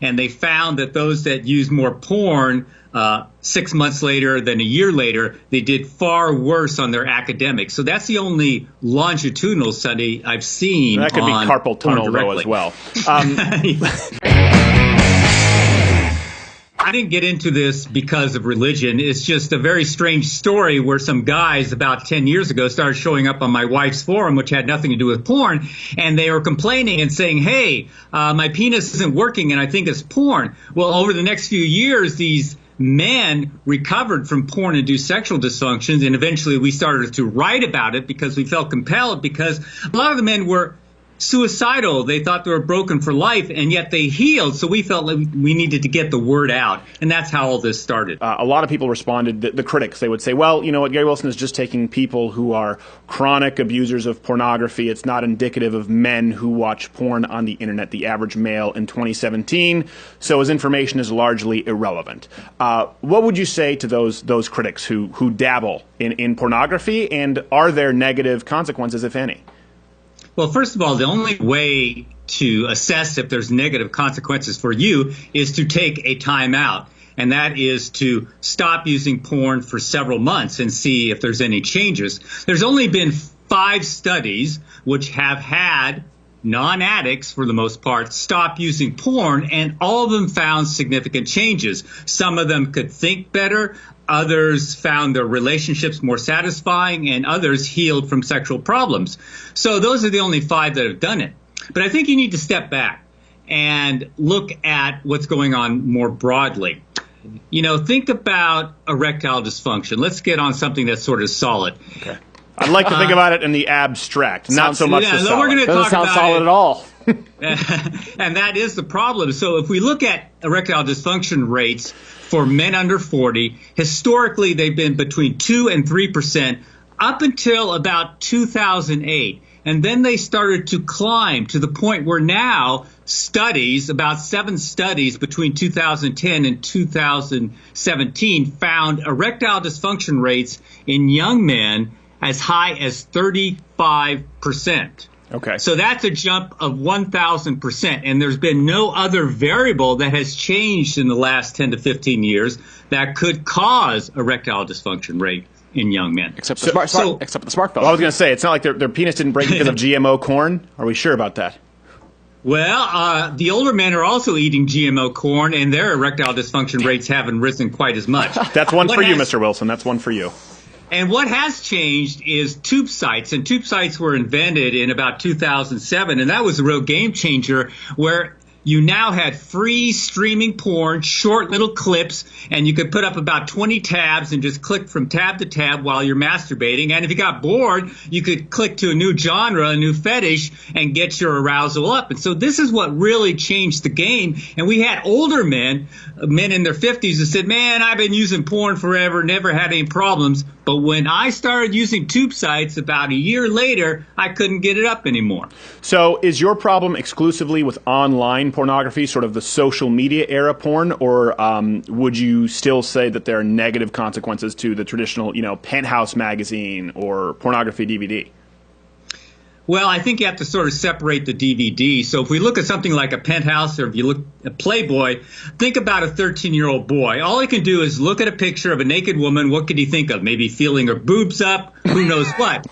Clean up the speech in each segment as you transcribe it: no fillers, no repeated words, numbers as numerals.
and they found that those that used more porn 6 months later than a year later, they did far worse on their academics. So that's the only longitudinal study I've seen. That could be carpal tunnel, though, as well. I didn't get into this because of religion. It's just a very strange story where some guys about 10 years ago started showing up on my wife's forum, which had nothing to do with porn, and they were complaining and saying, hey, my penis isn't working and I think it's porn. Well, over the next few years, these men recovered from porn-induced sexual dysfunctions, and eventually we started to write about it because we felt compelled, because a lot of the men were suicidal. They thought they were broken for life, and yet they healed. So we felt like we needed to get the word out, and that's how all this started. A lot of people responded, the critics, they would say, well, you know what, Gary Wilson is just taking people who are chronic abusers of pornography. It's not indicative of men who watch porn on the internet, the average male in 2017, so his information is largely irrelevant. What would you say to those critics who dabble in pornography, and are there negative consequences, if any? Well, first of all, the only way to assess if there's negative consequences for you is to take a time out. And that is to stop using porn for several months and see if there's any changes. There's only been 5 studies which have had non-addicts, for the most part, stop using porn, and all of them found significant changes. Some of them could think better, others found their relationships more satisfying, and others healed from sexual problems. So those are the only 5 that have done it. But I think you need to step back and look at what's going on more broadly. You know, think about erectile dysfunction. Let's get on something that's sort of solid. Okay. I'd like to think about it in the abstract, not so much the solid. We're going to talk Doesn't sound solid at all. And that is the problem. So if we look at erectile dysfunction rates for men under 40, historically they've been between 2 and 3% up until about 2008. And then they started to climb to the point where now studies, about 7 studies between 2010 and 2017, found erectile dysfunction rates in young men as high as 35%. Okay. So that's a jump of 1,000%. And there's been no other variable that has changed in the last 10 to 15 years that could cause erectile dysfunction rate in young men. Except the smartphone. Well, I was going to say, it's not like their penis didn't break because of GMO corn. Are we sure about that? Well, the older men are also eating GMO corn, and their erectile dysfunction rates haven't risen quite as much. That's one for you, Mr. Wilson. That's one for you. And what has changed is tube sites, and tube sites were invented in about 2007, and that was a real game changer, where you now had free streaming porn, short little clips, and you could put up about 20 tabs and just click from tab to tab while you're masturbating. And if you got bored, you could click to a new genre, a new fetish, and get your arousal up. And so this is what really changed the game. And we had older men in their 50s who said, man, I've been using porn forever, never had any problems. But when I started using tube sites about a year later, I couldn't get it up anymore. So is your problem exclusively with online pornography, sort of the social media era porn, or would you still say that there are negative consequences to the traditional, Penthouse magazine or pornography DVD? Well, I think you have to sort of separate the DVD. So if we look at something like a Penthouse, or if you look at Playboy, think about a 13-year-old boy. All he can do is look at a picture of a naked woman. What could he think of? Maybe feeling her boobs up? Who knows what?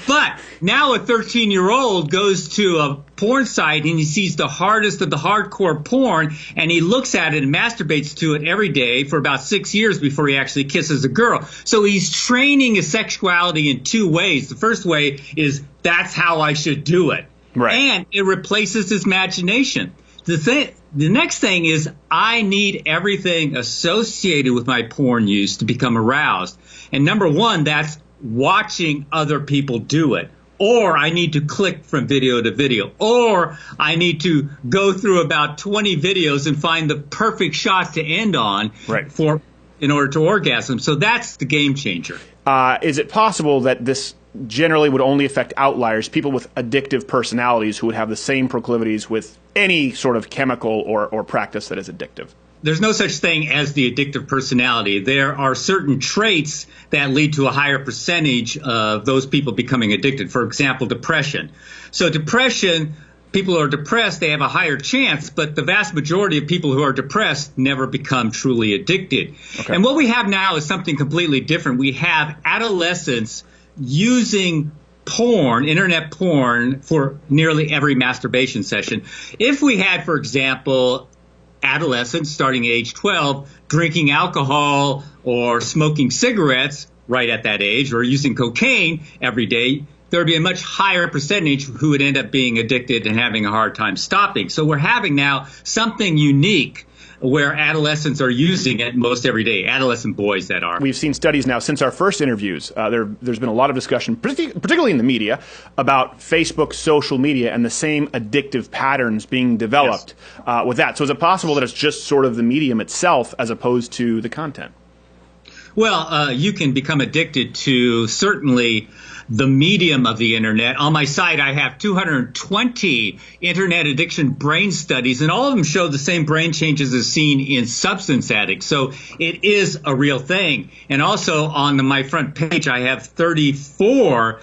But now a 13-year-old goes to a porn site and he sees the hardest of the hardcore porn, and he looks at it and masturbates to it every day for about 6 years before he actually kisses a girl. So he's training his sexuality in 2 ways. The first way is, that's how I should do it. Right. And it replaces his imagination. The next thing is, I need everything associated with my porn use to become aroused. And number one, that's watching other people do it. Or I need to click from video to video. Or I need to go through about 20 videos and find the perfect shot to end on in order to orgasm. So that's the game changer. Is it possible that this generally would only affect outliers, people with addictive personalities who would have the same proclivities with any sort of chemical or practice that is addictive? There's no such thing as the addictive personality. There are certain traits that lead to a higher percentage of those people becoming addicted. For example, depression. So depression people who are depressed, they have a higher chance, but the vast majority of people who are depressed never become truly addicted. Okay. And what we have now is something completely different. We have adolescents using porn, internet porn, for nearly every masturbation session. If we had, for example, adolescents starting at age 12 drinking alcohol or smoking cigarettes right at that age, or using cocaine every day, there would be a much higher percentage who would end up being addicted and having a hard time stopping. So we're having now something unique where adolescents are using it most every day, adolescent boys that are. We've seen studies now since our first interviews. There's been a lot of discussion, particularly in the media, about Facebook, social media, and the same addictive patterns being developed with that. So is it possible that it's just sort of the medium itself as opposed to the content? Well, you can become addicted to certainly the medium of the internet. On my site, I have 220 internet addiction brain studies, and all of them show the same brain changes as seen in substance addicts. So it is a real thing. And also on my front page, I have 34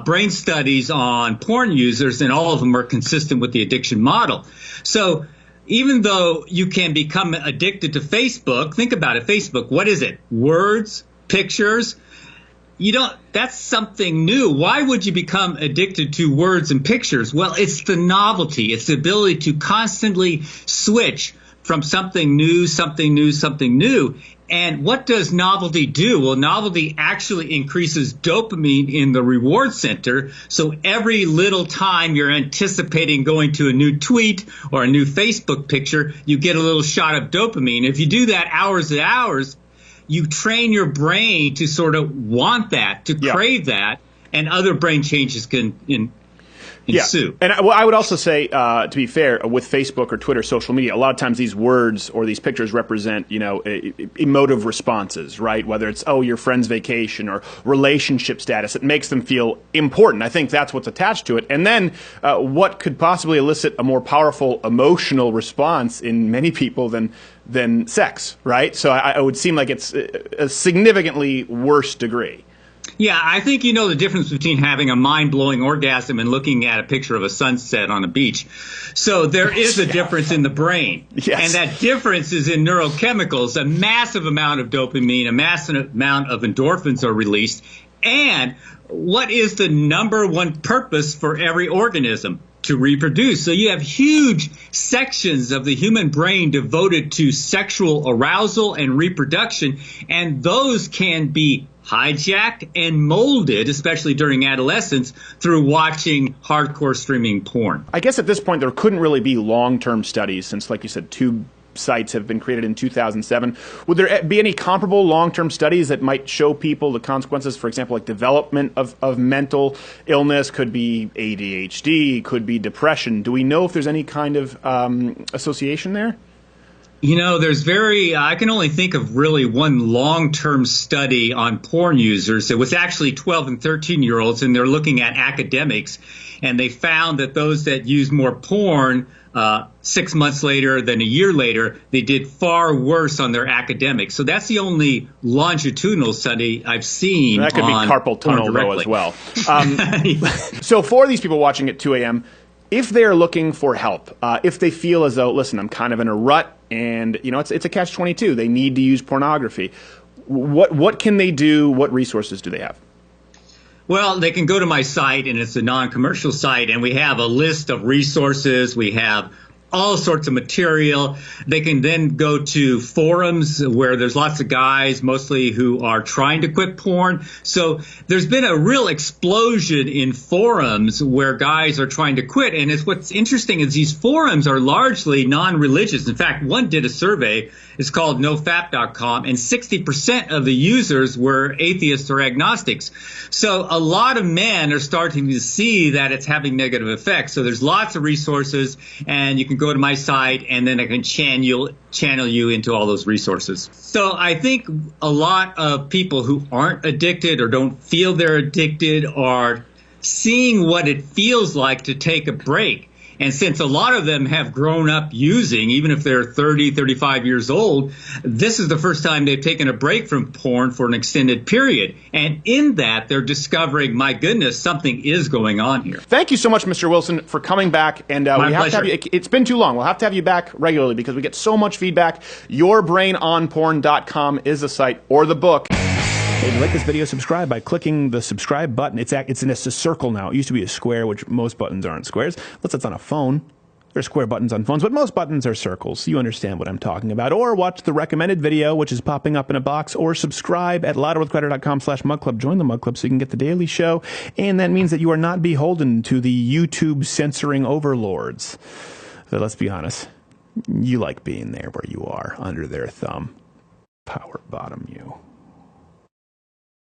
brain studies on porn users, and all of them are consistent with the addiction model. So even though you can become addicted to Facebook, think about it. Facebook, what is it? Words, pictures. That's something new. Why would you become addicted to words and pictures? Well, it's the novelty. It's the ability to constantly switch from something new, something new, something new. And what does novelty do? Well, novelty actually increases dopamine in the reward center. So every little time you're anticipating going to a new tweet or a new Facebook picture, you get a little shot of dopamine. If you do that hours and hours, you train your brain to sort of want that, to crave that, and other brain changes can ensue. And I would also say, to be fair, with Facebook or Twitter, social media, a lot of times these words or these pictures represent, emotive responses, right? Whether it's, your friend's vacation or relationship status, it makes them feel important. I think that's what's attached to it. And then what could possibly elicit a more powerful emotional response in many people than sex, right? So it would seem like it's a significantly worse degree. Yeah, I think you know the difference between having a mind-blowing orgasm and looking at a picture of a sunset on a beach. So there is a difference in the brain. Yes. And that difference is in neurochemicals. A massive amount of dopamine, a massive amount of endorphins are released. And what is the number one purpose for every organism? To reproduce. So you have huge sections of the human brain devoted to sexual arousal and reproduction, and those can be hijacked and molded, especially during adolescence, through watching hardcore streaming porn. I guess at this point there couldn't really be long-term studies since, like you said, tube sites have been created in 2007. Would there be any comparable long-term studies that might show people the consequences, for example, like development of mental illness, could be ADHD, could be depression? Do we know if there's any kind of association there? I can only think of really one long-term study on porn users. It was actually 12 and 13-year-olds, and they're looking at academics, and they found that those that use more porn 6 months later than a year later, they did far worse on their academics. So that's the only longitudinal study I've seen. That could be carpal tunnel, though, as well. So for these people watching at 2 a.m., if they're looking for help, if they feel as though, listen, I'm kind of in a rut and, it's a catch-22, they need to use pornography, what can they do? What resources do they have? Well, they can go to my site, and it's a non-commercial site, and we have a list of resources. We have all sorts of material. They can then go to forums where there's lots of guys, mostly who are trying to quit porn. So there's been a real explosion in forums where guys are trying to quit. And what's interesting is these forums are largely non-religious. In fact, one did a survey. It's called nofap.com, and 60% of the users were atheists or agnostics. So a lot of men are starting to see that it's having negative effects. So there's lots of resources, and you can go to my site, and then I can channel you into all those resources. So I think a lot of people who aren't addicted or don't feel they're addicted are seeing what it feels like to take a break. And since a lot of them have grown up using, even if they're 30, 35 years old, this is the first time they've taken a break from porn for an extended period. And in that, they're discovering, my goodness, something is going on here. Thank you so much, Mr. Wilson, for coming back. And we have to have you, it's been too long. We'll have to have you back regularly because we get so much feedback. YourBrainOnPorn.com is the site, or the book. If you like this video, subscribe by clicking the subscribe button. It's in a circle now. It used to be a square, which most buttons aren't squares. Unless it's on a phone. There's square buttons on phones, but most buttons are circles. You understand what I'm talking about. Or watch the recommended video, which is popping up in a box, or subscribe at louderwithcrowder.com/mugclub. Join the Mug Club so you can get the daily show. And that means that you are not beholden to the YouTube censoring overlords. So let's be honest. You like being there where you are, under their thumb. Power bottom you.